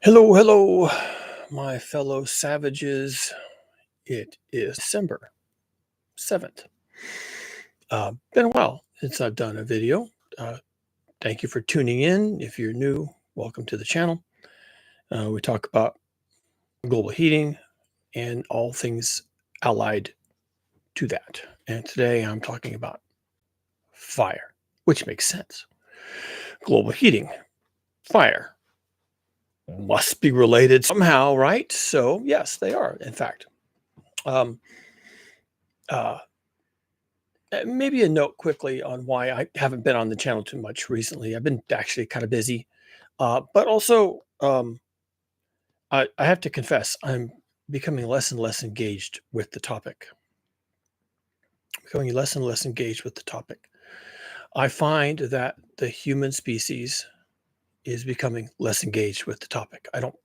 Hello, hello, my fellow savages. It is December 7th. Been a while since I've done a video. Uh, Thank you for tuning in. If you're new, welcome to the channel. We talk about global heating and all things allied to that. And today I'm talking about fire, which makes sense. Global heating, fire must be related somehow, right? So, yes, they are, in fact. Um, uh, Maybe a note quickly on why I haven't been on the channel too much recently. I've been actually kind of busy, but also I have to confess I'm becoming less and less engaged with the topic. Becoming less and less engaged with the topic. I find that the human species is becoming less engaged with the topic. I don't.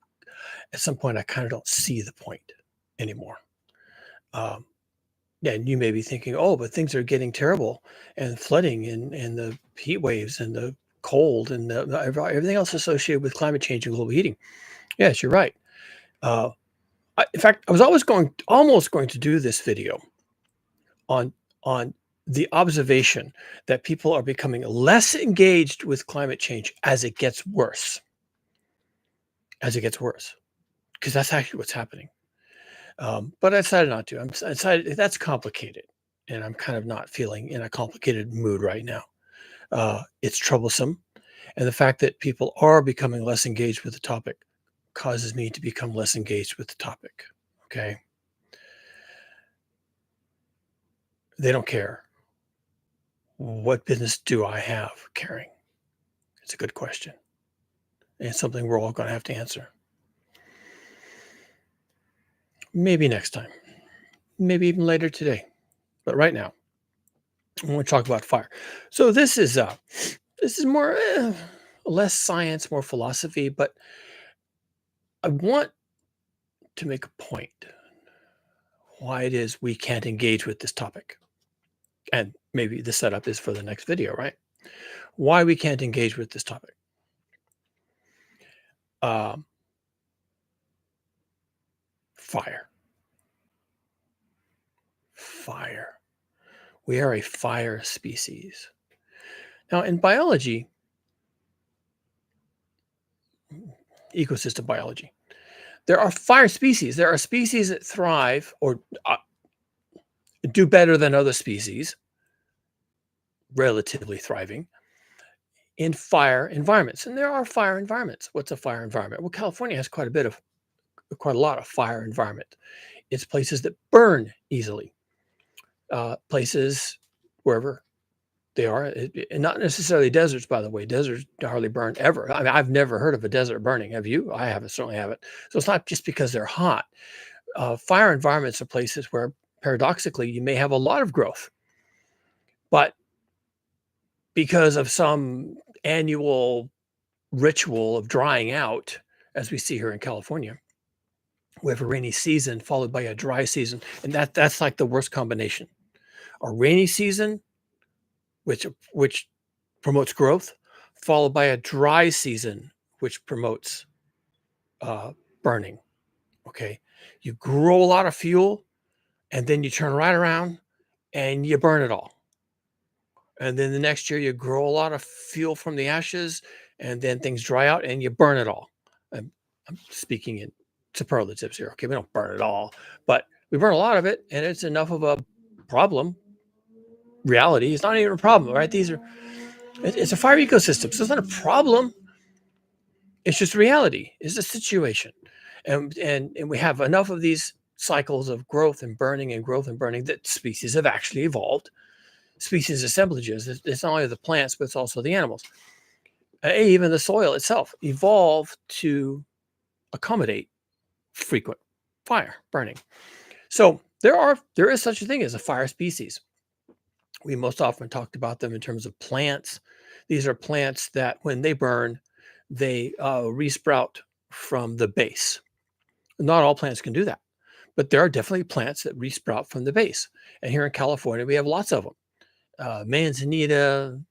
At some point, I kind of don't see the point anymore. Um, Yeah, and you may be thinking, oh, but things are getting terrible and flooding and the heat waves and the cold and everything else associated with climate change and global heating. Yes, you're right. Uh, in fact, I was almost going to do this video on on the observation that people are becoming less engaged with climate change as it gets worse, because that's actually what's happening. But I decided not to. I decided that's complicated, and I'm kind of not feeling in a complicated mood right now. It's troublesome, and the fact that people are becoming less engaged with the topic causes me to become less engaged with the topic. Okay, they don't care. What business do I have caring? It's a good question, and it's something we're all going to have to answer. Maybe next time, maybe even later today, but right now, I want to talk about fire. So this is more less science, more philosophy, but I want to make a point why it is we can't engage with this topic. And maybe the setup is for the next video, right? Why we can't engage with this topic. Um, Fire. Fire. We are a fire species. Now, in biology, ecosystem biology, there are fire species. There are species that thrive or do better than other species, relatively thriving in fire environments. And there are fire environments. What's a fire environment? Well, California has quite a lot of fire environment. It's places that burn easily, places wherever they are, and not necessarily deserts, by the way. Deserts hardly burn ever. I mean, I've never heard of a desert burning. Have you? I haven't, certainly haven't. So it's not just because they're hot. Fire environments are places where, paradoxically, you may have a lot of growth, but because of some annual ritual of drying out, as we see here in California, we have a rainy season followed by a dry season, and that's like the worst combination. A rainy season, which promotes growth, followed by a dry season, which promotes burning. Okay, you grow a lot of fuel, and then you turn right around and you burn it all. And then the next year, you grow a lot of fuel from the ashes, and then things dry out and you burn it all. I'm speaking in superlatives here. Okay, we don't burn it all, but we burn a lot of it, and it's enough of a problem. Reality, it's not even a problem, right? It's a fire ecosystem, so it's not a problem. It's just reality. It's a situation, and we have enough of these cycles of growth and burning and growth and burning that species have actually evolved. Species assemblages. It's not only the plants, but it's also the animals. Even the soil itself evolved to accommodate frequent fire burning. So there is such a thing as a fire species. We most often talked about them in terms of plants. These are plants that when they burn, they resprout from the base. Not all plants can do that, but there are definitely plants that resprout from the base. And here in California, we have lots of them. Manzanita,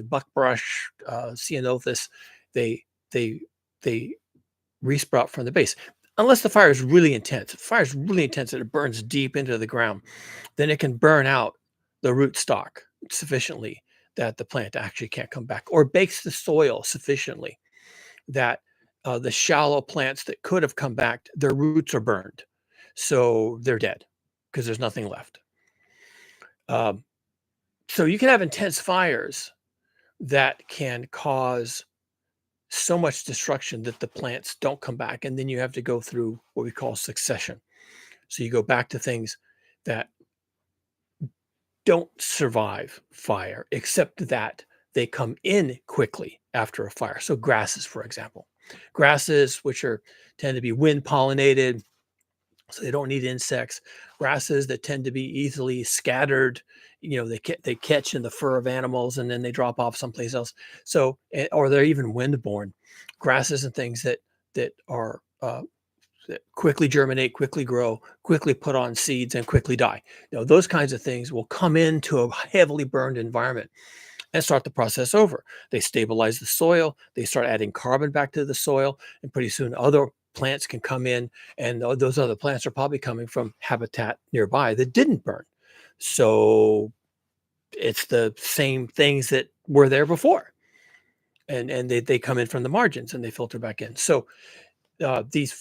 buckbrush, ceanothus, they they they resprout from the base. Unless the fire is really intense. If the fire is really intense and it burns deep into the ground, then it can burn out the root stock sufficiently that the plant actually can't come back, or bakes the soil sufficiently that the shallow plants that could have come back, their roots are burned. So they're dead because there's nothing left. Um, so you can have intense fires that can cause so much destruction that the plants don't come back. And then you have to go through what we call succession. So you go back to things that don't survive fire, except that they come in quickly after a fire. So grasses, for example, grasses, which are tend to be wind pollinated, so they don't need insects. Grasses that tend to be easily scattered, they catch in the fur of animals and then they drop off someplace else. So, or they're even windborne. Grasses and things that are that quickly germinate, quickly grow, quickly put on seeds, and quickly die. Those kinds of things will come into a heavily burned environment and start the process over. They stabilize the soil, they start adding carbon back to the soil, and pretty soon other plants can come in, and those other plants are probably coming from habitat nearby that didn't burn. So it's the same things that were there before. And they come in from the margins and they filter back in. So these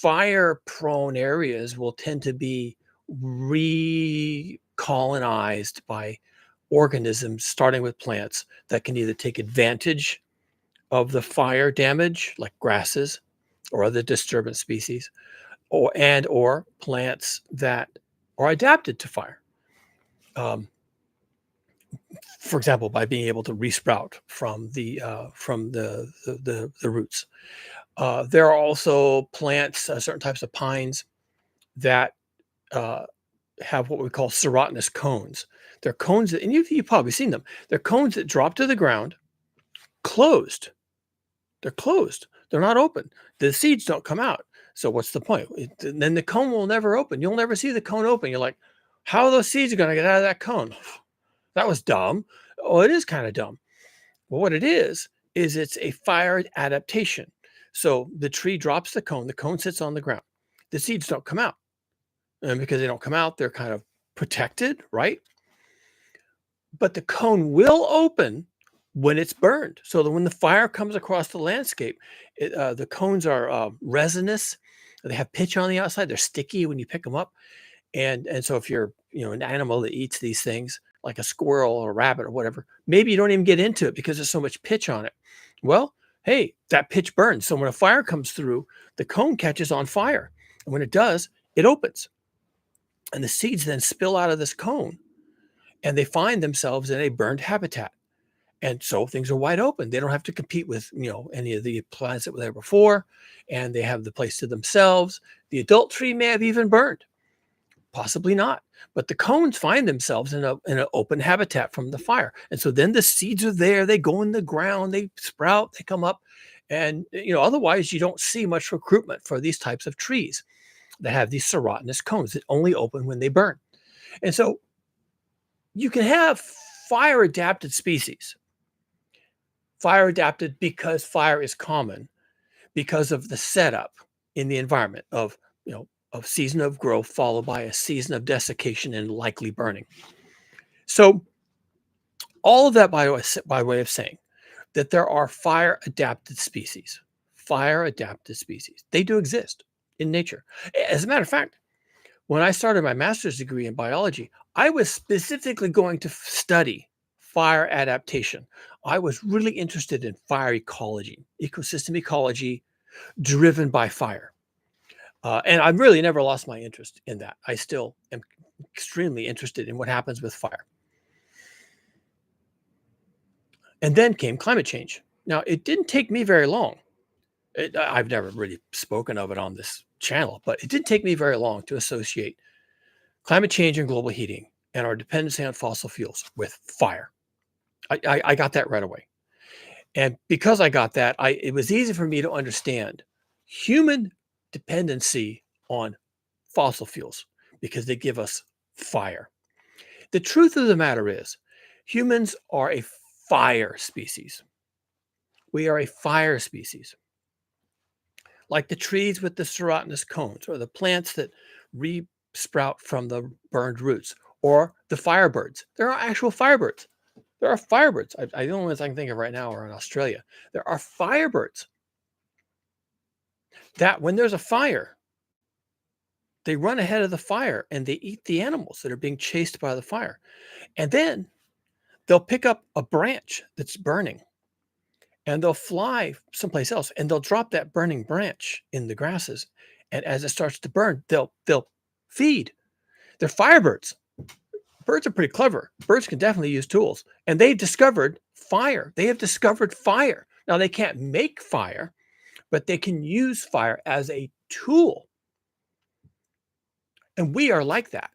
fire prone areas will tend to be recolonized by organisms, starting with plants that can either take advantage of the fire damage, like grasses or other disturbance species, or plants that are adapted to fire. Um, for example, by being able to resprout from the roots. There are also plants, certain types of pines that uh, have what we call serotinous cones. They're cones that, and you've probably seen them. They're cones that drop to the ground, closed. They're closed. They're not open. The seeds don't come out. So what's the point? Then the cone will never open. You'll never see the cone open. You're like, how are those seeds going to get out of that cone? That was dumb. Oh, it is kind of dumb. Well, what it is it's a fire adaptation. So the tree drops the cone sits on the ground. The seeds don't come out. And because they don't come out, they're kind of protected, right? But the cone will open when it's burned. So that when the fire comes across the landscape, the cones are resinous. They have pitch on the outside. They're sticky when you pick them up. And so if you're an animal that eats these things, like a squirrel or a rabbit or whatever, maybe you don't even get into it because there's so much pitch on it. Well, hey, that pitch burns. So when a fire comes through, the cone catches on fire. And when it does, it opens. And the seeds then spill out of this cone and they find themselves in a burned habitat. And so things are wide open. They don't have to compete with, any of the plants that were there before, and they have the place to themselves. The adult tree may have even burned, possibly not. But the cones find themselves in an open habitat from the fire. And so then the seeds are there. They go in the ground, they sprout, they come up. And, otherwise you don't see much recruitment for these types of trees that have these serotinous cones that only open when they burn. And so you can have fire adapted species, fire adapted because fire is common, because of the setup in the environment of season of growth followed by a season of desiccation and likely burning. So all of that by way of saying that there are fire adapted species. Fire adapted species. They do exist in nature. As a matter of fact, when I started my master's degree in biology, I was specifically going to study fire adaptation. I was really interested in fire ecology, ecosystem ecology driven by fire. And I've really never lost my interest in that. I still am extremely interested in what happens with fire. And then came climate change. Now, it didn't take me very long. I've never really spoken of it on this channel, but it didn't take me very long to associate climate change and global heating and our dependency on fossil fuels with fire. I got that right away. And because I got that, it was easy for me to understand human dependency on fossil fuels because they give us fire. The truth of the matter is, humans are a fire species. We are a fire species. like the trees with the serotinous cones, or the plants that re-sprout from the burned roots, or the firebirds. There are actual firebirds. There are firebirds. The only ones I can think of right now are in Australia. There are firebirds that when there's a fire, they run ahead of the fire and they eat the animals that are being chased by the fire. And then they'll pick up a branch that's burning and they'll fly someplace else and they'll drop that burning branch in the grasses. And as it starts to burn, they'll feed. They're firebirds. Birds are pretty clever. Birds can definitely use tools. And they've discovered fire. They have discovered fire. Now they can't make fire, but they can use fire as a tool. And we are like that.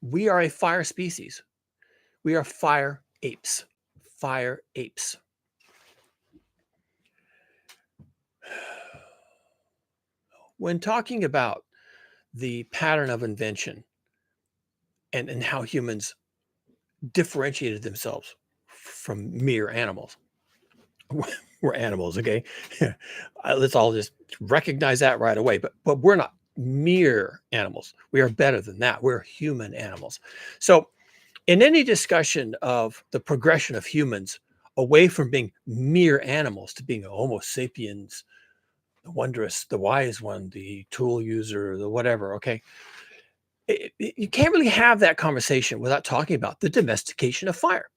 We are a fire species. We are fire apes. Fire apes. When talking about the pattern of invention and how humans differentiated themselves from mere animals, we're animals, okay? Let's all just recognize that right away. But we're not mere animals. We are better than that. We're human animals. So in any discussion of the progression of humans away from being mere animals to being a Homo sapiens, the wondrous, the wise one, the tool user, the whatever, okay? You can't really have that conversation without talking about the domestication of fire.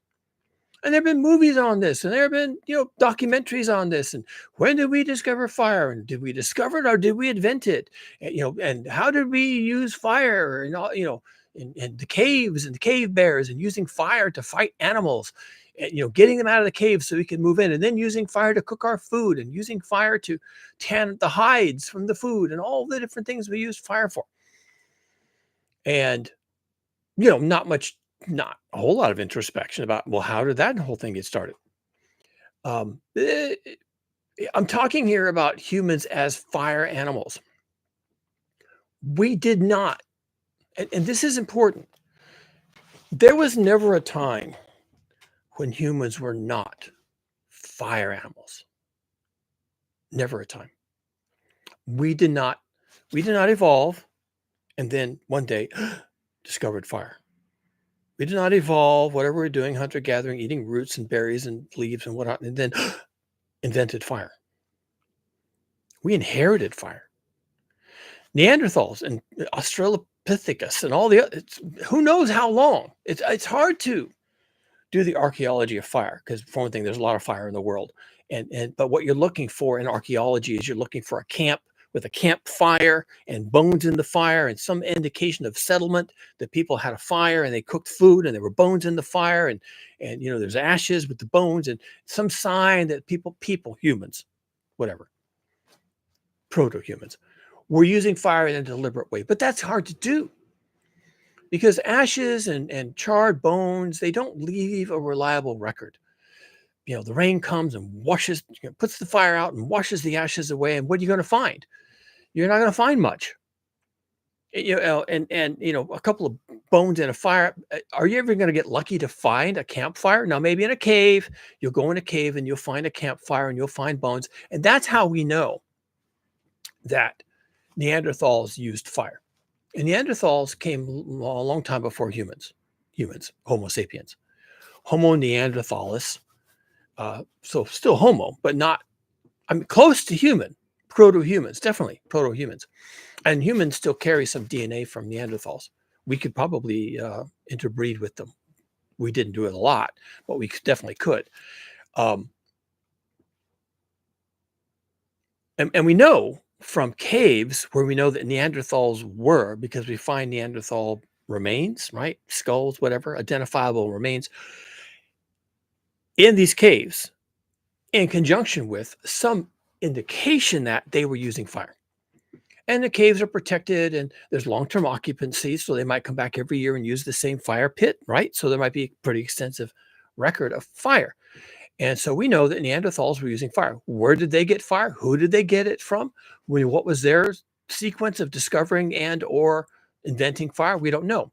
And there have been movies on this, and there have been, documentaries on this. And when did we discover fire? And did we discover it or did we invent it? And how did we use fire? And all, in the caves and the cave bears, and using fire to fight animals, and getting them out of the cave so we can move in, and then using fire to cook our food, and using fire to tan the hides from the food, and all the different things we used fire for. And not a whole lot of introspection about, well, how did that whole thing get started? I'm talking here about humans as fire animals. We did not, and this is important. There was never a time when humans were not fire animals. Never a time. We did not evolve and then one day discovered fire. We did not evolve, whatever we're doing, hunter gathering, eating roots and berries and leaves and whatnot, and then invented fire. We inherited fire. Neanderthals and Australopithecus and all the other, who knows how long. It's hard to do the archaeology of fire because, for one thing, there's a lot of fire in the world. But what you're looking for in archaeology is you're looking for a camp with a campfire and bones in the fire and some indication of settlement that people had a fire and they cooked food and there were bones in the fire and there's ashes with the bones and some sign that humans, whatever, proto-humans, were using fire in a deliberate way. But that's hard to do because ashes and charred bones, they don't leave a reliable record. The rain comes and washes, puts the fire out and washes the ashes away. And what are you going to find? You're not going to find much. And a couple of bones in a fire. Are you ever going to get lucky to find a campfire? Now, maybe in a cave, you'll go in a cave and you'll find a campfire and you'll find bones. And that's how we know that Neanderthals used fire. And Neanderthals came a long time before humans, Homo sapiens, Homo neanderthalis. So still Homo, but not, close to human, proto-humans, definitely proto-humans. And humans still carry some DNA from Neanderthals. We could probably interbreed with them. We didn't do it a lot, but we definitely could. And we know from caves where we know that Neanderthals were, because we find Neanderthal remains, right? Skulls, whatever, identifiable remains in these caves in conjunction with some indication that they were using fire. And the caves are protected and there's long-term occupancy, so they might come back every year and use the same fire pit, right? So there might be a pretty extensive record of fire. And so we know that Neanderthals were using fire. Where did they get fire? Who did they get it from? What was their sequence of discovering and or inventing fire? We don't know.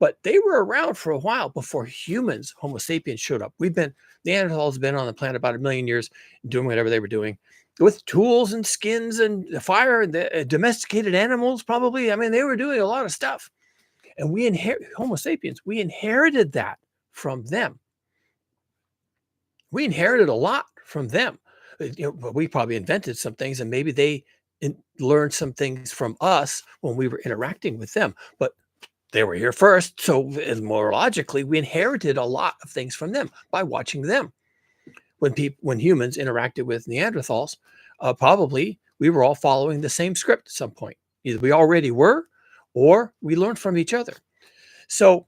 But they were around for a while before humans, Homo sapiens, showed up. Neanderthals have been on the planet about 1 million years doing whatever they were doing. with tools and skins and the fire and the domesticated animals, probably. I mean, they were doing a lot of stuff. And we Homo sapiens, we inherited that from them. We inherited a lot from them. But we probably invented some things, and maybe they learned some things from us when we were interacting with them. But they were here first, so more logically, we inherited a lot of things from them by watching them. When humans interacted with Neanderthals, probably we were all following the same script at some point. Either we already were, or we learned from each other. So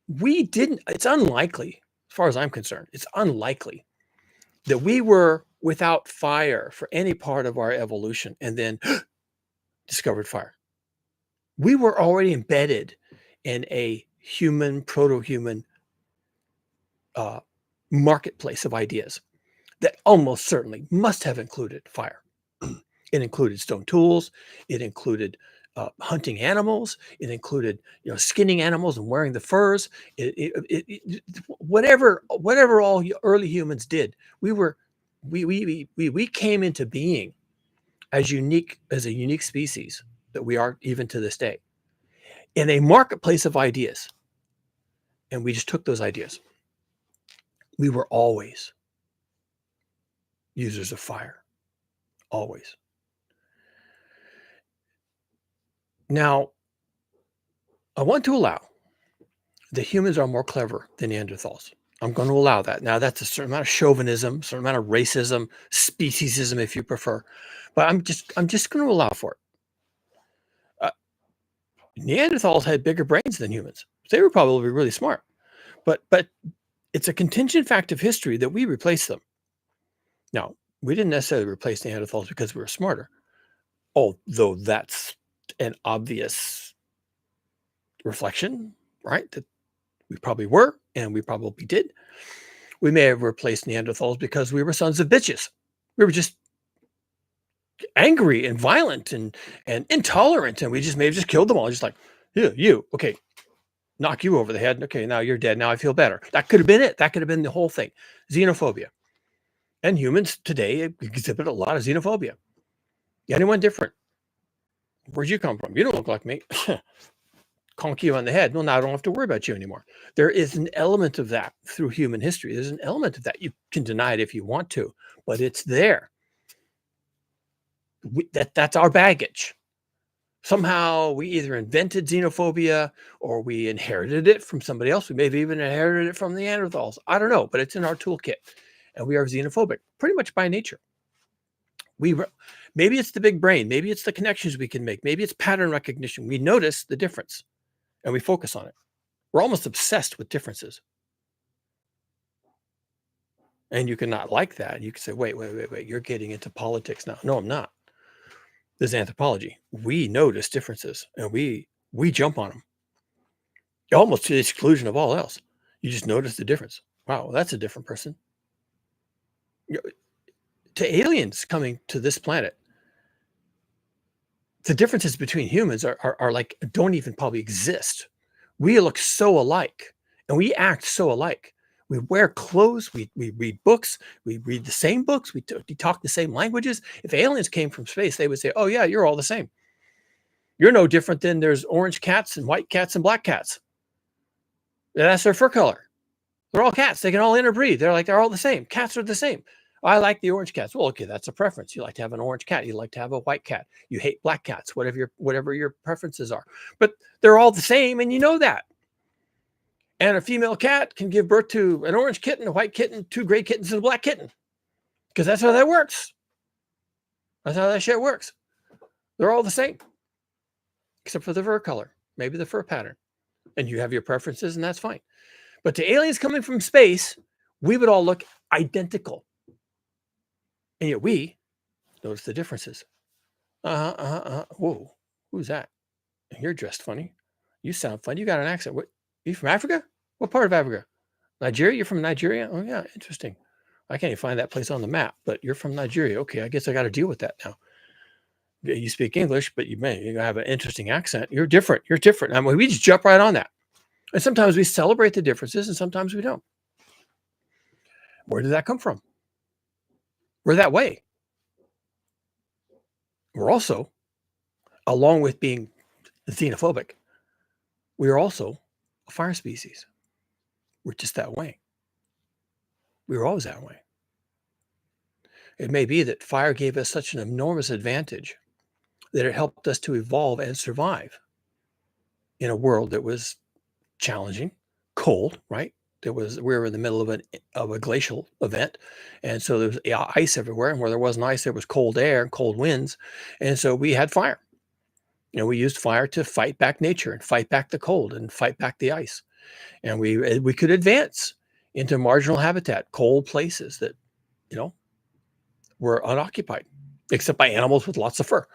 we didn't. It's unlikely, as far as I'm concerned, it's unlikely that we were without fire for any part of our evolution and then discovered fire. We were already embedded in a human, proto-human marketplace of ideas that almost certainly must have included fire. It included stone tools. It included hunting animals. It included, skinning animals and wearing the furs. Whatever all early humans did, we came into being as a unique species that we are even to this day, in a marketplace of ideas, and we just took those ideas. We were always users of fire, always. Now, I want to allow that humans are more clever than Neanderthals. I'm going to allow that. Now, that's a certain amount of chauvinism, a certain amount of racism, speciesism, if you prefer, but I'm just going to allow for it. Neanderthals had bigger brains than humans. They were probably really smart, but it's a contingent fact of history that we replaced them. Now, we didn't necessarily replace Neanderthals because we were smarter, although that's an obvious reflection, right? That we probably were, and we probably did. We may have replaced Neanderthals because we were sons of bitches. We were just angry and violent and intolerant, and we just may have just killed them all. Just like, you, okay, knock you over the head. Okay, now you're dead. Now I feel better. That could have been it. That could have been the whole thing. Xenophobia. And humans today exhibit a lot of xenophobia. Anyone different? Where'd you come from? You don't look like me. Conk you on the head. Well, now I don't have to worry about you anymore. There is an element of that through human history. There's an element of that. You can deny it if you want to, but it's there. That's our baggage. Somehow we either invented xenophobia or we inherited it from somebody else. We maybe even inherited it from the Neanderthals. I don't know, but it's in our toolkit. And we are xenophobic pretty much by nature. Maybe it's the big brain. Maybe it's the connections we can make. Maybe it's pattern recognition. We notice the difference and we focus on it. We're almost obsessed with differences. And you cannot like that. You can say, wait, you're getting into politics now. No, I'm not. This is anthropology. We notice differences and we jump on them. Almost to the exclusion of all else. You just notice the difference. Wow, that's a different person. To aliens coming to this planet, the differences between humans are like, don't even probably exist. We look so alike and we act so alike. We wear clothes, we read books, we read the same books, we talk the same languages. If aliens came from space, they would say, oh yeah, you're all the same. You're no different than there's orange cats and white cats and black cats. That's their fur color. They're all cats. They can all interbreed. They're all the same. Cats are the same. I like the orange cats. Well, okay, that's a preference. You like to have an orange cat. You like to have a white cat. You hate black cats, whatever your preferences are. But they're all the same, and you know that. And a female cat can give birth to an orange kitten, a white kitten, 2 gray kittens, and a black kitten. Because that's how that works. That's how that shit works. They're all the same. Except for the fur color, maybe the fur pattern. And you have your preferences, and that's fine. But to aliens coming from space, we would all look identical. And yet we notice the differences. Whoa, who's that? You're dressed funny. You sound funny. You got an accent. What? Are you from Africa? What part of Africa? Nigeria? You're from Nigeria? Oh, yeah, interesting. I can't even find that place on the map, but you're from Nigeria. Okay, I guess I got to deal with that now. You speak English, but you have an interesting accent. You're different. You're different. I mean, we just jump right on that. And sometimes we celebrate the differences and sometimes we don't. Where did that come from? We're that way. We're also, along with being xenophobic, we are also a fire species. We're just that way. We were always that way. It may be that fire gave us such an enormous advantage that it helped us to evolve and survive in a world that was challenging, cold, right? We were in the middle of a glacial event, and so there was ice everywhere. And where there wasn't ice, there was cold air and cold winds, and so we had fire. We used fire to fight back nature and fight back the cold and fight back the ice. And we could advance into marginal habitat, cold places that you know were unoccupied, except by animals with lots of fur.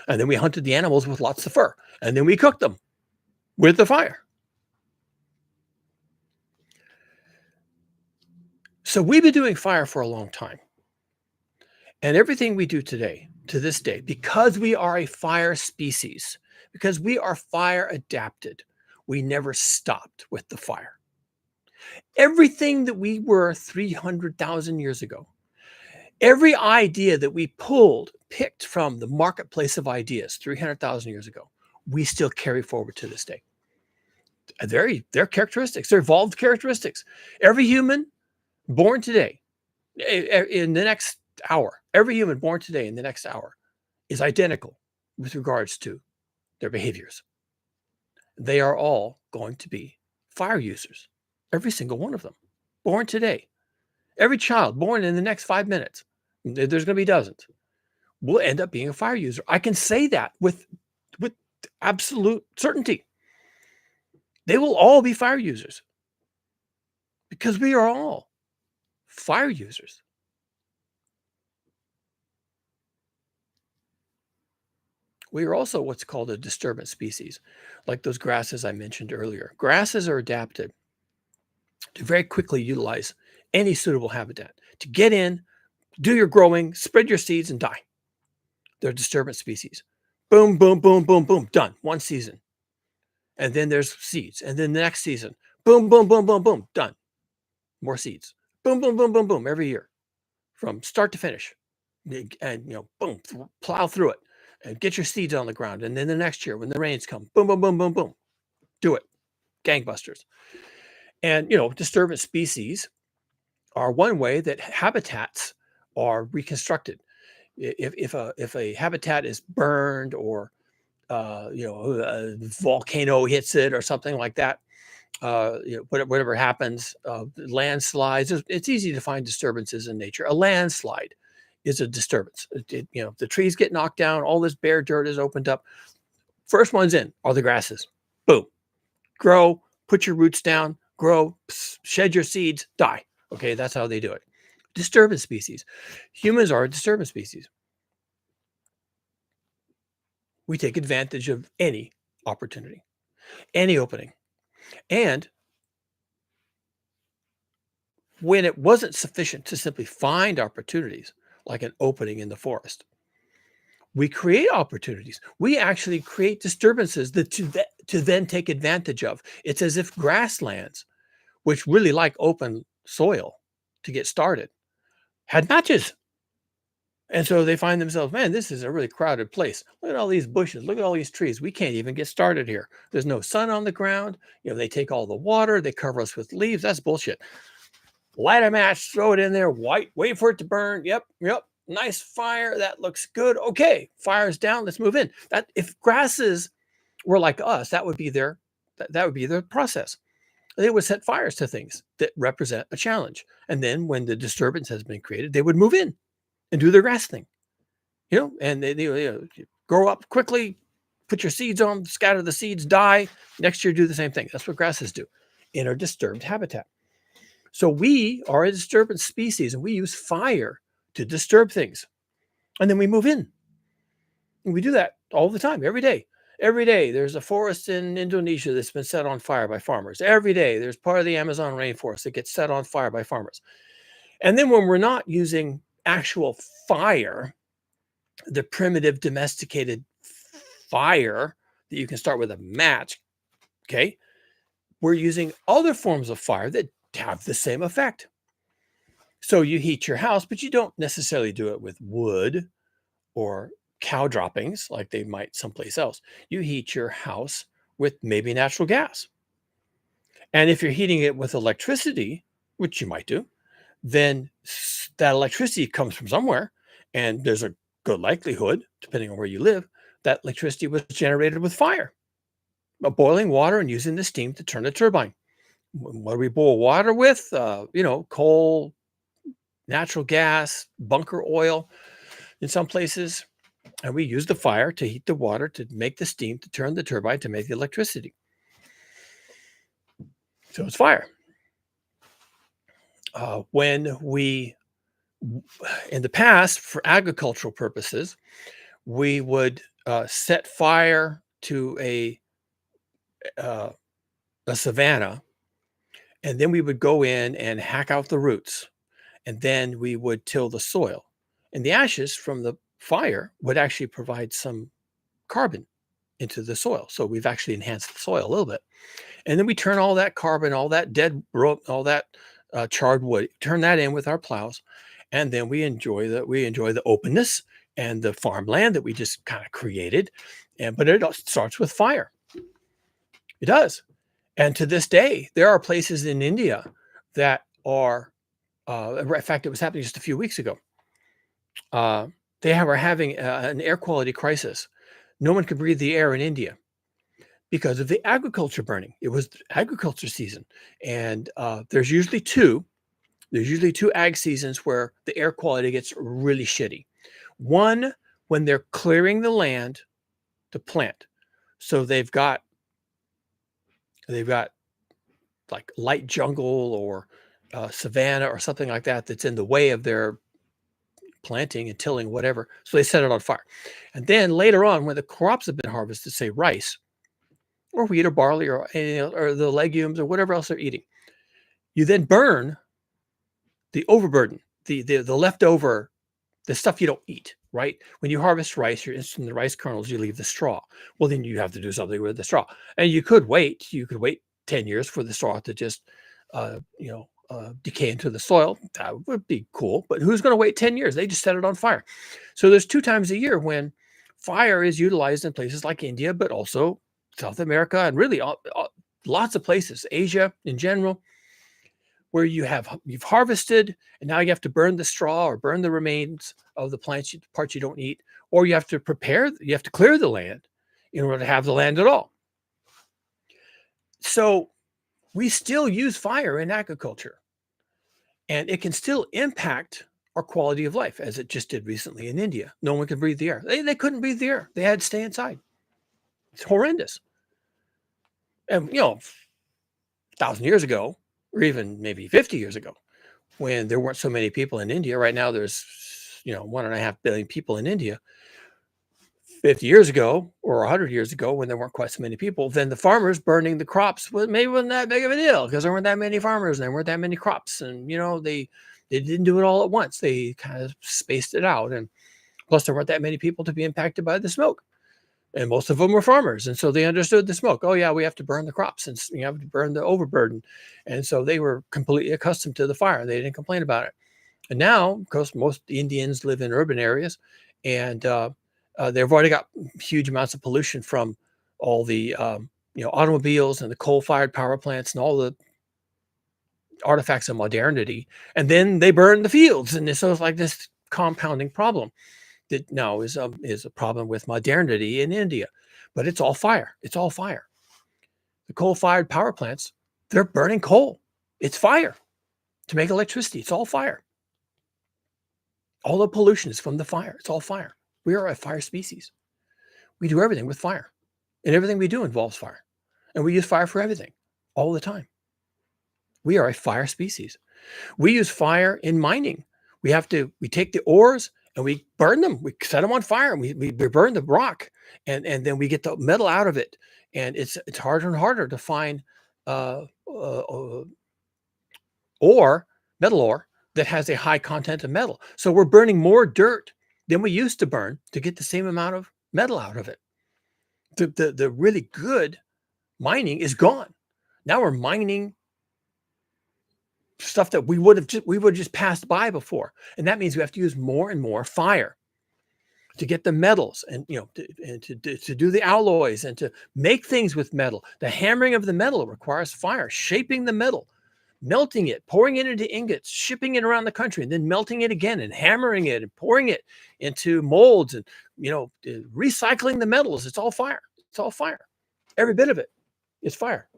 And then we hunted the animals with lots of fur, and then we cooked them with the fire. So we've been doing fire for a long time. And everything we do today, to this day, because we are a fire species, because we are fire adapted, we never stopped with the fire. Everything that we were 300,000 years ago, every idea that we picked from the marketplace of ideas 300,000 years ago, we still carry forward to this day. They're characteristics, they're evolved characteristics. Every human born today, in the next hour, every human born today in the next hour is identical with regards to their behaviors. They are all going to be fire users, every single one of them, born today. Every child born in the next 5 minutes, there's going to be dozens, will end up being a fire user. I can say that with absolute certainty. They will all be fire users because we are all fire users. We are also what's called a disturbance species, like those grasses I mentioned earlier. Grasses are adapted to very quickly utilize any suitable habitat to get in, do your growing, spread your seeds, and die. They're disturbance species. Boom, boom, boom, boom, boom, done. One season. And then there's seeds. And then the next season, boom, boom, boom, boom, boom, done. More seeds. Boom, boom, boom, boom, boom, every year from start to finish. And, boom, plow through it and get your seeds on the ground. And then the next year, when the rains come, boom, boom, boom, boom, boom, do it. Gangbusters. And, disturbance species are one way that habitats are reconstructed. If a habitat is burned or a volcano hits it or something like that, whatever happens, landslides. It's easy to find disturbances in nature. A landslide is a disturbance. The trees get knocked down, all this bare dirt is opened up. First ones in are the grasses. Boom, grow, put your roots down, grow, shed your seeds, die. Okay, that's how they do it. Disturbance species. Humans are a disturbance species. We take advantage of any opportunity, any opening. And when it wasn't sufficient to simply find opportunities, like an opening in the forest, we create opportunities. We actually create disturbances to then take advantage of. It's as if grasslands, which really like open soil to get started, had matches. And so they find themselves, man, this is a really crowded place. Look at all these bushes. Look at all these trees. We can't even get started here. There's no sun on the ground. They take all the water. They cover us with leaves. That's bullshit. Light a match, throw it in there, wait for it to burn. Yep. Nice fire. That looks good. Okay, fire's down. Let's move in. That if grasses were like us, that would be their process. They would set fires to things that represent a challenge. And then when the disturbance has been created, they would move in and do their grass thing. And they grow up quickly, put your seeds on, scatter the seeds, die. Next year, do the same thing. That's what grasses do in a disturbed habitat. So we are a disturbance species, and we use fire to disturb things. And then we move in. And we do that all the time, every day. Every day, there's a forest in Indonesia that's been set on fire by farmers. Every day, there's part of the Amazon rainforest that gets set on fire by farmers. And then when we're not using actual fire, the primitive domesticated fire that you can start with a match, okay, we're using other forms of fire that have the same effect. So you heat your house, but you don't necessarily do it with wood or cow droppings like they might someplace else. You heat your house with maybe natural gas. And if you're heating it with electricity, which you might do, then that electricity comes from somewhere. And there's a good likelihood, depending on where you live, that electricity was generated with fire, boiling water and using the steam to turn the turbine. What do we boil water with? Coal, natural gas, bunker oil in some places. And we use the fire to heat the water to make the steam to turn the turbine to make the electricity. So it's fire. When we, in the past, for agricultural purposes, we would set fire to uh, a savanna, and then we would go in and hack out the roots, and then we would till the soil. And the ashes from the fire would actually provide some carbon into the soil. So we've actually enhanced the soil a little bit. And then we turn all that carbon, all that dead rope, all that charred wood, turn that in with our plows, and then we enjoy the openness and the farmland that we just kind of created. And but it all starts with fire. It does. And to this day, there are places in India that are. In fact, it was happening just a few weeks ago. Uh, are having an air quality crisis. No one could breathe the air in India because of the agriculture burning. It was agriculture season, and there's usually two. There's usually two ag seasons where the air quality gets really shitty. One, when they're clearing the land to plant, so they've got like light jungle or savanna or something like that that's in the way of their planting and tilling, whatever. So they set it on fire. And then later on, when the crops have been harvested, say rice or wheat or barley or the legumes or whatever else they're eating, you then burn the overburden, the leftover, the stuff you don't eat, right? When you harvest rice, you're in the rice kernels, you leave the straw. Well, then you have to do something with the straw. And you could wait 10 years for the straw to just, decay into the soil. That would be cool. But who's going to wait 10 years? They just set it on fire. So there's two times a year when fire is utilized in places like India, but also South America and really lots of places, Asia in general, where you've harvested and now you have to burn the straw or burn the remains of the parts you don't eat, or you have to clear the land in order to have the land at all. So we still use fire in agriculture, and it can still impact our quality of life, as it just did recently in India. No one could breathe the air. They couldn't breathe the air. They had to stay inside. It's horrendous. And 1,000 years ago, or even maybe 50 years ago, when there weren't so many people in India. Right now, there's 1.5 billion people in India. 50 years ago or 100 years ago, when there weren't quite so many people, then the farmers burning the crops maybe wasn't that big of a deal because there weren't that many farmers and there weren't that many crops. And, they didn't do it all at once. They kind of spaced it out. And plus, there weren't that many people to be impacted by the smoke. And most of them were farmers. And so they understood the smoke. Oh, yeah, we have to burn the crops and you have to burn the overburden. And so they were completely accustomed to the fire. They didn't complain about it. And now, because most Indians live in urban areas, and they've already got huge amounts of pollution from all the automobiles and the coal-fired power plants and all the artifacts of modernity. And then they burn the fields, and so it's like this compounding problem that now is a problem with modernity in India. But it's all fire. It's all fire. The coal-fired power plants, they're burning coal. It's fire to make electricity. It's all fire. All the pollution is from the fire. It's all fire. We are a fire species. We do everything with fire. And everything we do involves fire. And we use fire for everything all the time. We are a fire species. We use fire in mining. We take the ores and we burn them. We set them on fire and we burn the rock and then we get the metal out of it. And it's harder and harder to find metal ore that has a high content of metal. So we're burning more dirt than we used to burn to get the same amount of metal out of it. The really good mining is gone. Now we're mining stuff that we would have just passed by before. And that means we have to use more and more fire to get the metals and to do the alloys and to make things with metal. The hammering of the metal requires fire, shaping the metal, melting it, pouring it into ingots, shipping it around the country, and then melting it again and hammering it and pouring it into molds and recycling the metals. It's all fire. It's all fire. Every bit of it is fire.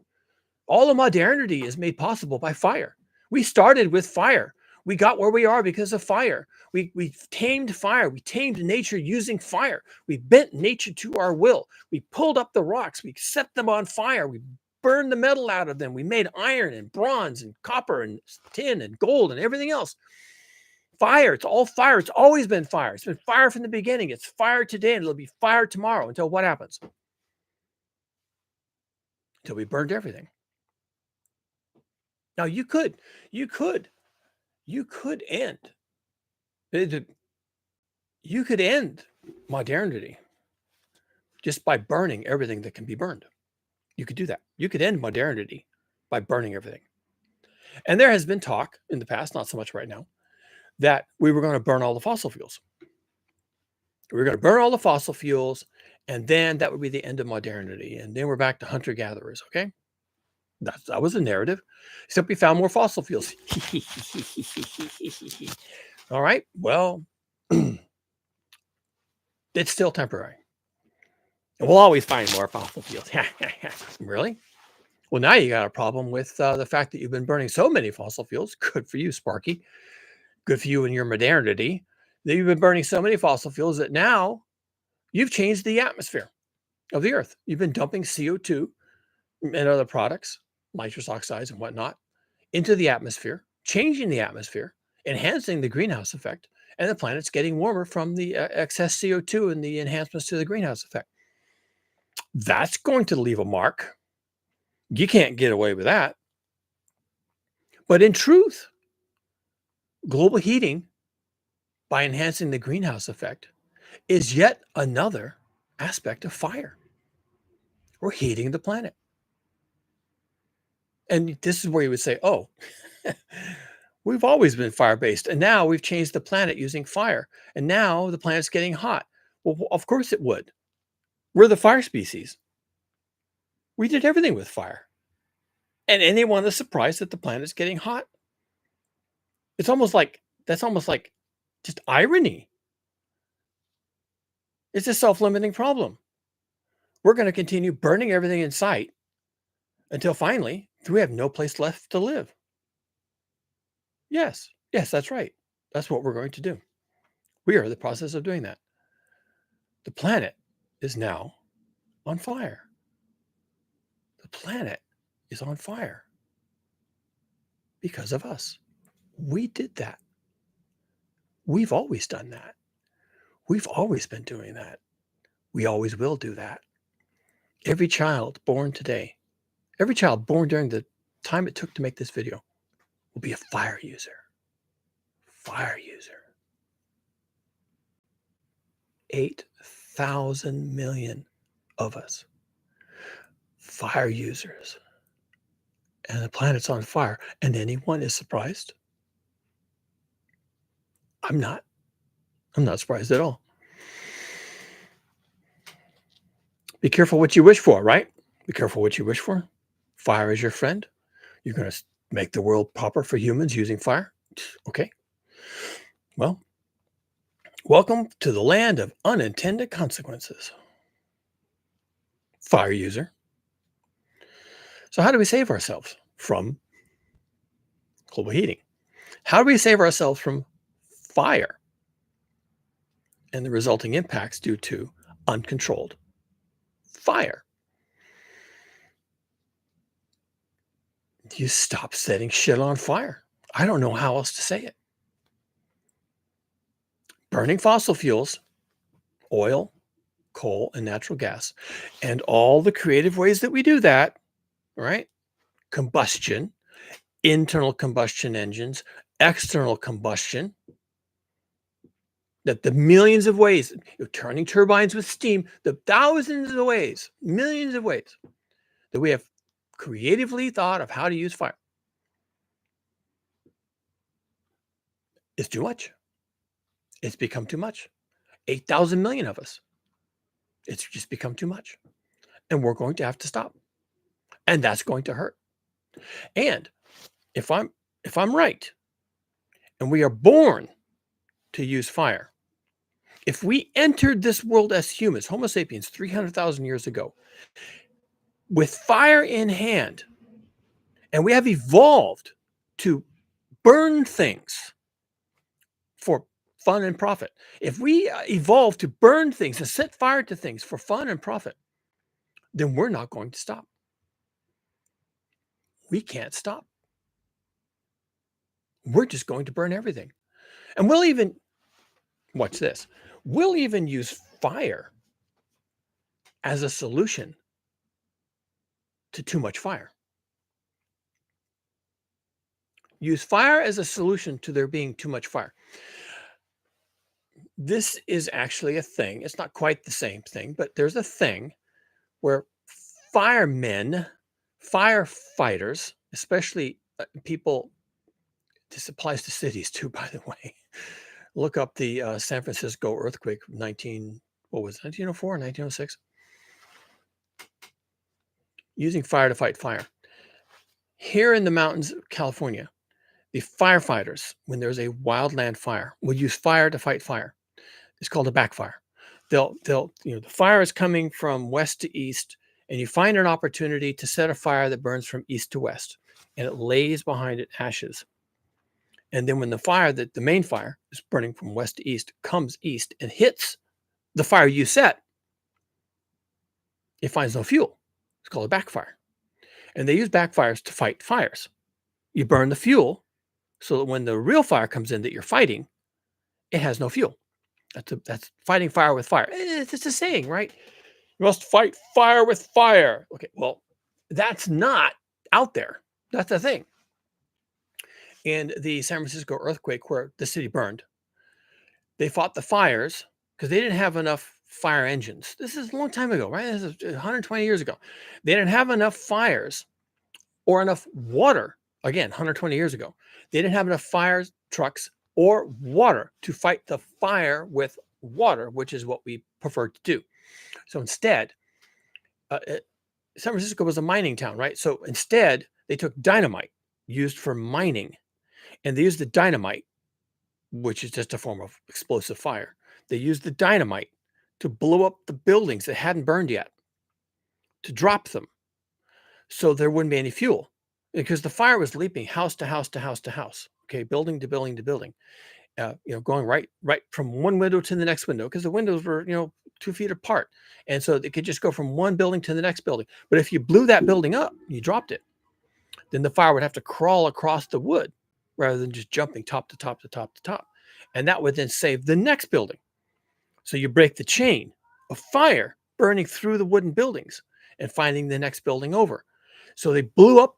All of modernity is made possible by fire. We started with fire. We got where we are because of fire. We tamed fire. We tamed nature using fire. We bent nature to our will. We pulled up the rocks. We set them on fire. We burned the metal out of them. We made iron and bronze and copper and tin and gold and everything else. Fire. It's all fire. It's always been fire. It's been fire from the beginning. It's fire today and it'll be fire tomorrow until what happens? Until we burned everything. Now you could end you could end modernity just by burning everything that can be burned. You could do that. You could end modernity by burning everything. And there has been talk in the past, not so much right now, that we were going to burn all the fossil fuels. We were going to burn all the fossil fuels, and then that would be the end of modernity. And then we're back to hunter-gatherers, okay? That was the narrative, except we found more fossil fuels. All right, well, it's still temporary. And we'll always find more fossil fuels. Really? Well, now you got a problem with the fact that you've been burning so many fossil fuels. Good for you, Sparky. Good for you and your modernity. That you've been burning so many fossil fuels that now you've changed the atmosphere of the Earth. You've been dumping CO2 and other products, nitrous oxides and whatnot, into the atmosphere, changing the atmosphere, enhancing the greenhouse effect, and the planet's getting warmer from the excess CO2 and the enhancements to the greenhouse effect. That's going to leave a mark. You can't get away with that. But in truth, global heating, by enhancing the greenhouse effect, is yet another aspect of fire. We're heating the planet. And this is where you would say, oh, we've always been fire-based, and now we've changed the planet using fire, and now the planet's getting hot. Well, of course it would. We're the fire species. We did everything with fire. And anyone is surprised that the planet's getting hot? That's almost like just irony. It's a self-limiting problem. We're going to continue burning everything in sight until finally we have no place left to live. Yes, that's right. That's what we're going to do. We are in the process of doing that. The planet is now on fire. The planet is on fire because of us. We did that. We've always done that. We've always been doing that. We always will do that. Every child born today, every child born during the time it took to make this video will be a fire user. Fire user. 8,000 million of us. Fire users. And the planet's on fire. And anyone is surprised? I'm not. I'm not surprised at all. Be careful what you wish for, right? Be careful what you wish for. Fire is your friend. You're going to make the world proper for humans using fire. Okay. Well, welcome to the land of unintended consequences. Fire user. So how do we save ourselves from global heating? How do we save ourselves from fire and the resulting impacts due to uncontrolled fire? You stop setting shit on fire. I don't know how else to say it. Burning fossil fuels, oil, coal, and natural gas, and all the creative ways that we do that, right? Combustion, internal combustion engines, external combustion, that the millions of ways, turning turbines with steam, the thousands of ways, millions of ways that we have creatively thought of how to use fire. It's too much. It's become too much. 8,000 million of us. It's just become too much. And we're going to have to stop. And that's going to hurt. And if I'm right, and we are born to use fire, if we entered this world as humans, Homo sapiens, 300,000 years ago, with fire in hand, and we have evolved to burn things for fun and profit. If we evolve to burn things and set fire to things for fun and profit, then we're not going to stop. We can't stop. We're just going to burn everything. And we'll even, watch this, we'll even use fire as a solution to too much fire. Use fire as a solution to there being too much fire. This is actually a thing. It's not quite the same thing, but there's a thing where firemen, firefighters, especially people, this applies to cities too, by the way. Look up the San Francisco earthquake, 1904, 1906. Using fire to fight fire. Here in the mountains of California, the firefighters, when there's a wildland fire, will use fire to fight fire. It's called a backfire. They'll, the fire is coming from west to east, and you find an opportunity to set a fire that burns from east to west, and it lays behind it ashes. And then when the fire, the main fire is burning from west to east, comes east and hits the fire you set, it finds no fuel. It's called a backfire. And they use backfires to fight fires. You burn the fuel so that when the real fire comes in that you're fighting, it has no fuel. That's fighting fire with fire. It's a saying, right? You must fight fire with fire. Okay, well, that's not out there. That's the thing. In the San Francisco earthquake where the city burned, they fought the fires because they didn't have enough fire engines. This is a long time ago, right? This is 120 years ago. They didn't have enough fires or enough water. Again, 120 years ago. They didn't have enough fire trucks or water to fight the fire with water, which is what we prefer to do. So instead, San Francisco was a mining town, right? So instead, they took dynamite used for mining, and they used the dynamite, which is just a form of explosive fire. They used the dynamite to blow up the buildings that hadn't burned yet, to drop them, so there wouldn't be any fuel, because the fire was leaping house to house to house to house. Okay, building to building to building. Going right from one window to the next window, because the windows were 2 feet apart, and so it could just go from one building to the next building. But if you blew that building up, you dropped it, then the fire would have to crawl across the wood rather than just jumping top to top to top to top, and that would then save the next building. So you break the chain of fire burning through the wooden buildings and finding the next building over. So they blew up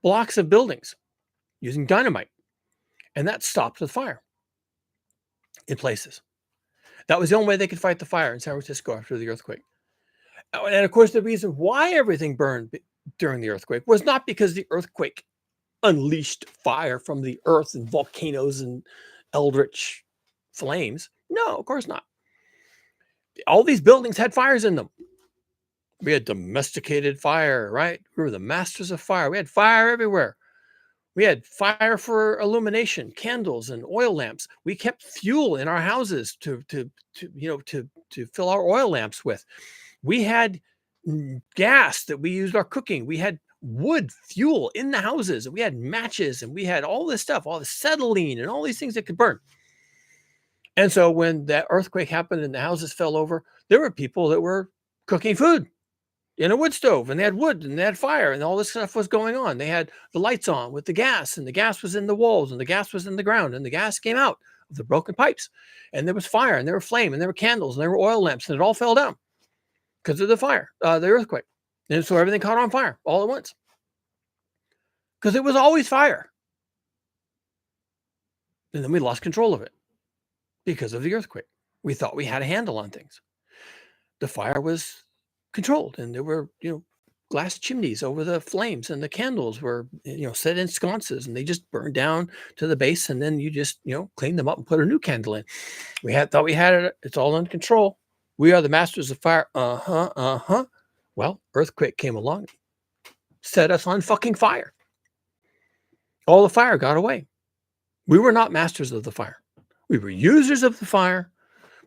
blocks of buildings using dynamite, and that stopped the fire in places. That was the only way they could fight the fire in San Francisco after the earthquake. And of course, the reason why everything burned during the earthquake was not because the earthquake unleashed fire from the earth and volcanoes and eldritch flames. No, of course not. All these buildings had fires in them. We had domesticated fire, right? We were the masters of fire. We had fire everywhere. We had fire for illumination, candles and oil lamps. We kept fuel in our houses to fill our oil lamps with. We had gas that we used our cooking. We had wood fuel in the houses. We had matches, and we had all this stuff, all the acetylene and all these things that could burn. And so when that earthquake happened and the houses fell over, there were people that were cooking food in a wood stove, and they had wood and they had fire, and all this stuff was going on. They had the lights on with the gas, and the gas was in the walls, and the gas was in the ground, and the gas came out of the broken pipes, and there was fire, and there were flame, and there were candles, and there were oil lamps, and it all fell down because of the fire, the earthquake. And so everything caught on fire all at once because it was always fire. And then we lost control of it because of the earthquake. We thought we had a handle on things. The fire was controlled, and there were, glass chimneys over the flames, and the candles were, set in sconces, and they just burned down to the base, and then you just, clean them up and put a new candle in. Thought we had it. It's all in control. We are the masters of fire. Uh-huh, uh-huh. Well, earthquake came along, set us on fucking fire. All the fire got away. We were not masters of the fire. We were users of the fire,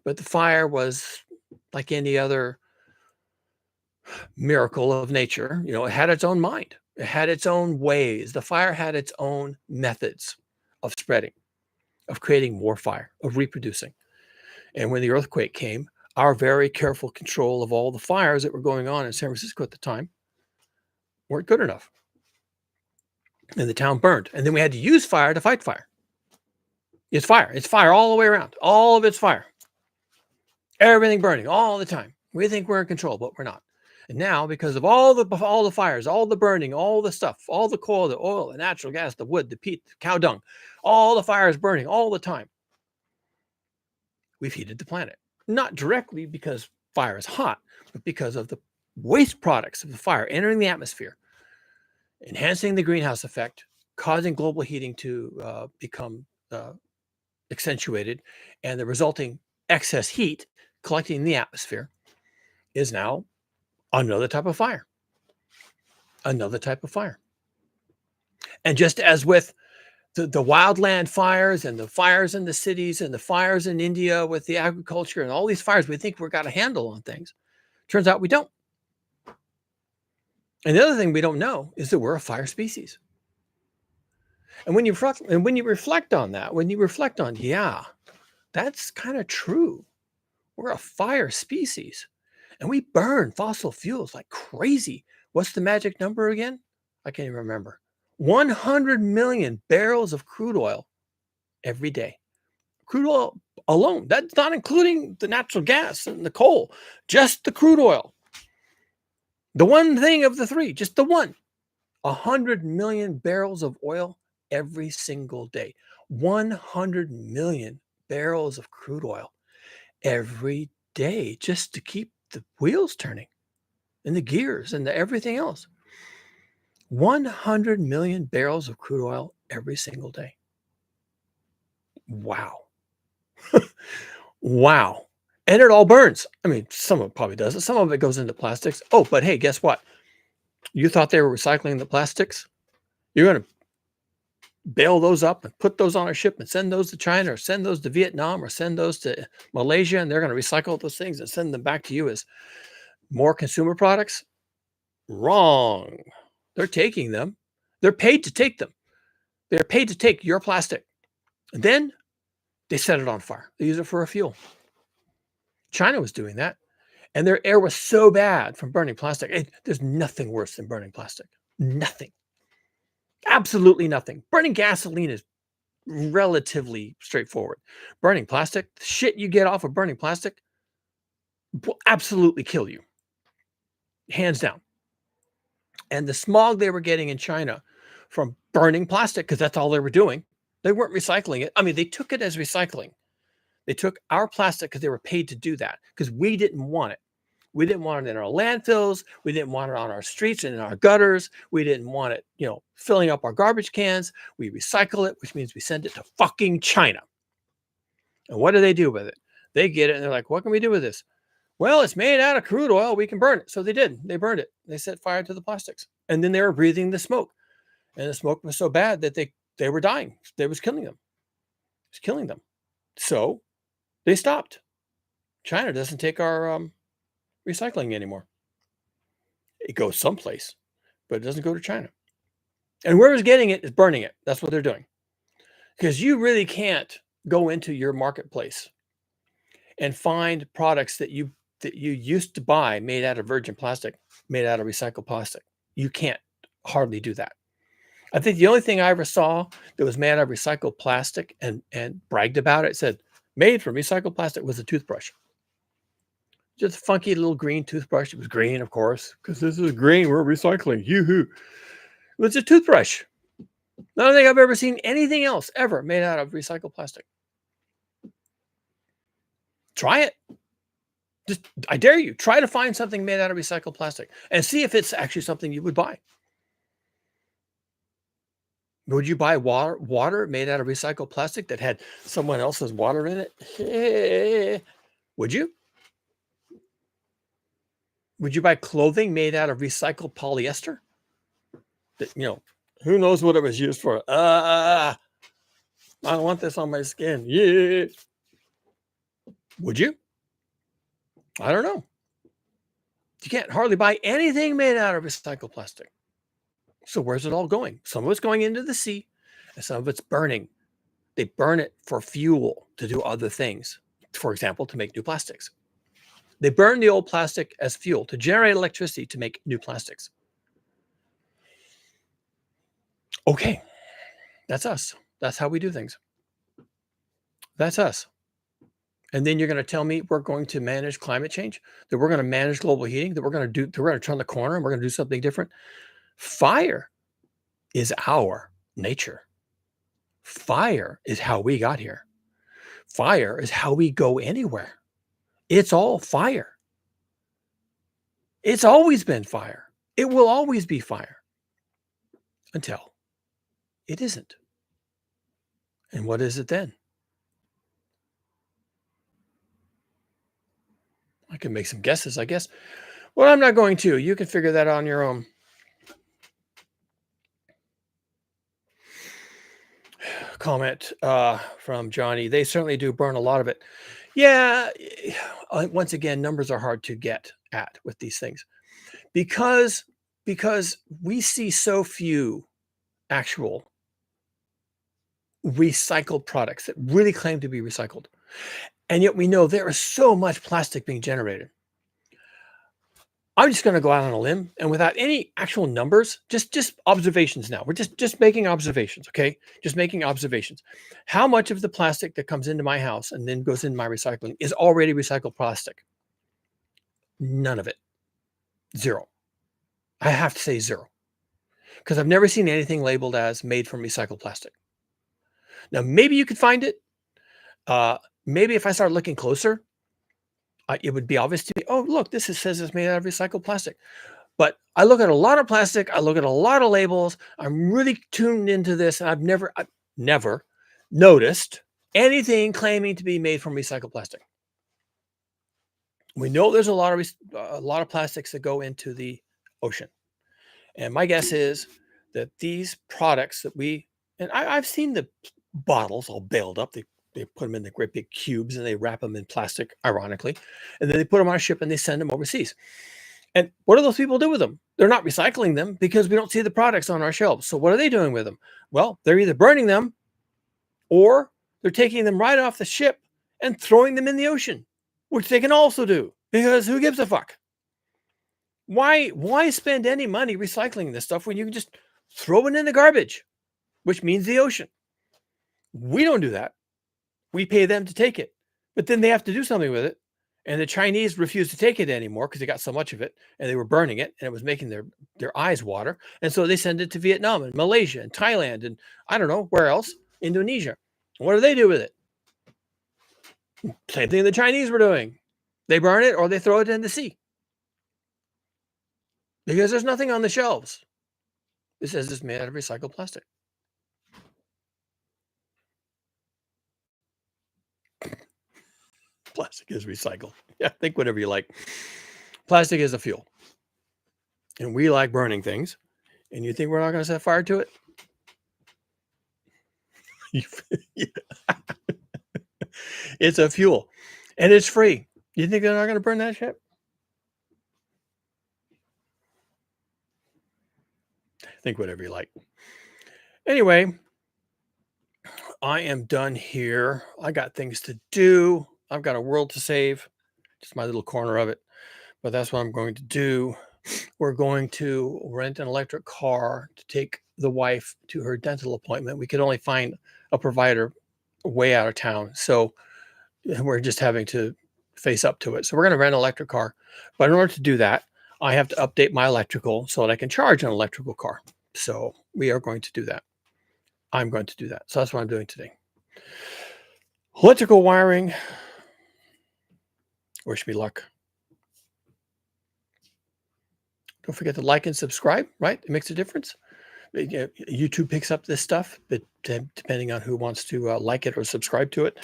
but the fire was like any other miracle of nature. It had its own mind. It had its own ways. The fire had its own methods of spreading, of creating more fire, of reproducing. And when the earthquake came, our very careful control of all the fires that were going on in San Francisco at the time weren't good enough. And the town burned. And then we had to use fire to fight fire. It's fire. It's fire all the way around. All of it's fire. Everything burning all the time. We think we're in control, but we're not. And now, because of all the fires, all the burning, all the stuff, all the coal, the oil, the natural gas, the wood, the peat, the cow dung, all the fires burning all the time, we've heated the planet. Not directly because fire is hot, but because of the waste products of the fire entering the atmosphere, enhancing the greenhouse effect, causing global heating to become accentuated, and the resulting excess heat collecting in the atmosphere is now another type of fire. Another type of fire. And just as with the wildland fires and the fires in the cities and the fires in India with the agriculture and all these fires, we think we've got a handle on things. Turns out we don't. And the other thing we don't know is that we're a fire species. And when you reflect on that, yeah, that's kind of true. We're a fire species. And we burn fossil fuels like crazy. What's the magic number again? I can't even remember. 100 million barrels of crude oil every day. Crude oil alone. That's not including the natural gas and the coal. Just the crude oil. The one thing of the three, just the one. 100 million barrels of oil every single day. 100 million barrels of crude oil every day just to keep the wheels turning and the gears and everything else. 100 million barrels of crude oil every single day. Wow. Wow. And it all burns. I mean, some of it probably doesn't. Some of it goes into plastics. Oh, but hey, guess what? You thought they were recycling the plastics? You're going to bail those up and put those on a ship and send those to China or send those to Vietnam or send those to Malaysia, and they're going to recycle those things and send them back to you as more consumer products? Wrong. They're taking them. They're paid to take them. They're paid to take your plastic. And then they set it on fire. They use it for a fuel. China was doing that. And their air was so bad from burning plastic. There's nothing worse than burning plastic. Nothing. Absolutely nothing. Burning gasoline is relatively straightforward. Burning plastic, the shit you get off of burning plastic will absolutely kill you. Hands down. And the smog they were getting in China from burning plastic, because that's all they were doing, they weren't recycling it. I mean, they took it as recycling. They took our plastic because they were paid to do that, because we didn't want it. We didn't want it in our landfills. We didn't want it on our streets and in our gutters. We didn't want it, filling up our garbage cans. We recycle it, which means we send it to fucking China. And what do they do with it? They get it and they're like, what can we do with this? Well, it's made out of crude oil. We can burn it. So they did. They burned it. They set fire to the plastics. And then they were breathing the smoke. And the smoke was so bad that they were dying. It was killing them. It was killing them. So they stopped. China doesn't take our recycling anymore. It goes someplace, but it doesn't go to China. And whoever's getting it is burning it. That's what they're doing. Because you really can't go into your marketplace and find products that you used to buy made out of virgin plastic, made out of recycled plastic. You can't hardly do that. I think the only thing I ever saw that was made out of recycled plastic and bragged about it, said made from recycled plastic, was a toothbrush. Just a funky little green toothbrush. It was green, of course, because this is green. We're recycling. Yoo-hoo. It was a toothbrush. I don't think I've ever seen anything else ever made out of recycled plastic. Try it. Just, I dare you, try to find something made out of recycled plastic and see if it's actually something you would buy. Would you buy water made out of recycled plastic that had someone else's water in it? Would you? Would you buy clothing made out of recycled polyester? That, who knows what it was used for? I don't want this on my skin. Yeah. Would you? I don't know. You can't hardly buy anything made out of recycled plastic. So where's it all going? Some of it's going into the sea, and some of it's burning. They burn it for fuel to do other things. For example, to make new plastics. They burn the old plastic as fuel to generate electricity to make new plastics. Okay, that's us. That's how we do things. That's us. And then you're going to tell me we're going to manage climate change, that we're going to manage global heating, that we're going to turn the corner and we're going to do something different. Fire is our nature. Fire is how we got here. Fire is how we go anywhere. It's all fire. It's always been fire. It will always be fire until it isn't. And what is it then? I can make some guesses, I guess. Well, I'm not going to. You can figure that out on your own. Comment from Johnny. They certainly do burn a lot of it. Yeah. Once again, numbers are hard to get at with these things because we see so few actual recycled products that really claim to be recycled. And yet we know there is so much plastic being generated. I'm just going to go out on a limb and without any actual numbers, just observations now. We're just making observations, okay? Just making observations. How much of the plastic that comes into my house and then goes into my recycling is already recycled plastic? None of it. Zero. I have to say zero. Because I've never seen anything labeled as made from recycled plastic. Now, maybe you could find it. Maybe if I start looking closer, it would be obvious to me, oh, look, says it's made out of recycled plastic. But I look at a lot of plastic. I look at a lot of labels. I'm really tuned into this. And I've never noticed anything claiming to be made from recycled plastic. We know there's a lot of plastics that go into the ocean. And my guess is that these products that I've seen the bottles all baled up. They put them in the great big cubes and they wrap them in plastic, ironically. And then they put them on a ship and they send them overseas. And what do those people do with them? They're not recycling them because we don't see the products on our shelves. So what are they doing with them? Well, they're either burning them or they're taking them right off the ship and throwing them in the ocean, which they can also do because who gives a fuck? Why spend any money recycling this stuff when you can just throw it in the garbage, which means the ocean? We don't do that. We pay them to take it, but then they have to do something with it. And the Chinese refused to take it anymore because they got so much of it and they were burning it and it was making their eyes water. And so they send it to Vietnam and Malaysia and Thailand and I don't know where else, Indonesia. What do they do with it? Same thing the Chinese were doing. They burn it or they throw it in the sea because there's nothing on the shelves. It says it's made out of recycled plastic. Plastic is recycled. Yeah, think whatever you like. Plastic is a fuel. And we like burning things. And you think we're not going to set fire to it? It's a fuel. And it's free. You think they're not going to burn that shit? Think whatever you like. Anyway, I am done here. I got things to do. I've got a world to save. Just my little corner of it. But that's what I'm going to do. We're going to rent an electric car to take the wife to her dental appointment. We could only find a provider way out of town. So we're just having to face up to it. So we're going to rent an electric car. But in order to do that, I have to update my electrical so that I can charge an electrical car. So we are going to do that. I'm going to do that. So that's what I'm doing today. Electrical wiring. Wish me luck. Don't forget to like and subscribe, right? It makes a difference. YouTube picks up this stuff, but depending on who wants to like it or subscribe to it.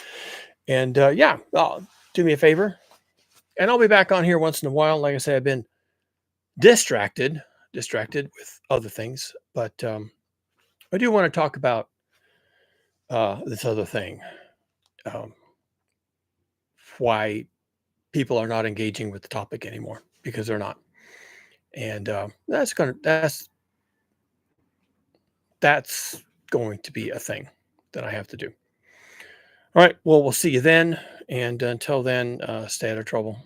And yeah, do me a favor. And I'll be back on here once in a while. Like I say, I've been distracted with other things, but I do want to talk about this other thing. Um, why people are not engaging with the topic anymore, because they're not. And that's going to be a thing that I have to do. All right. Well, we'll see you then. And until then, stay out of trouble.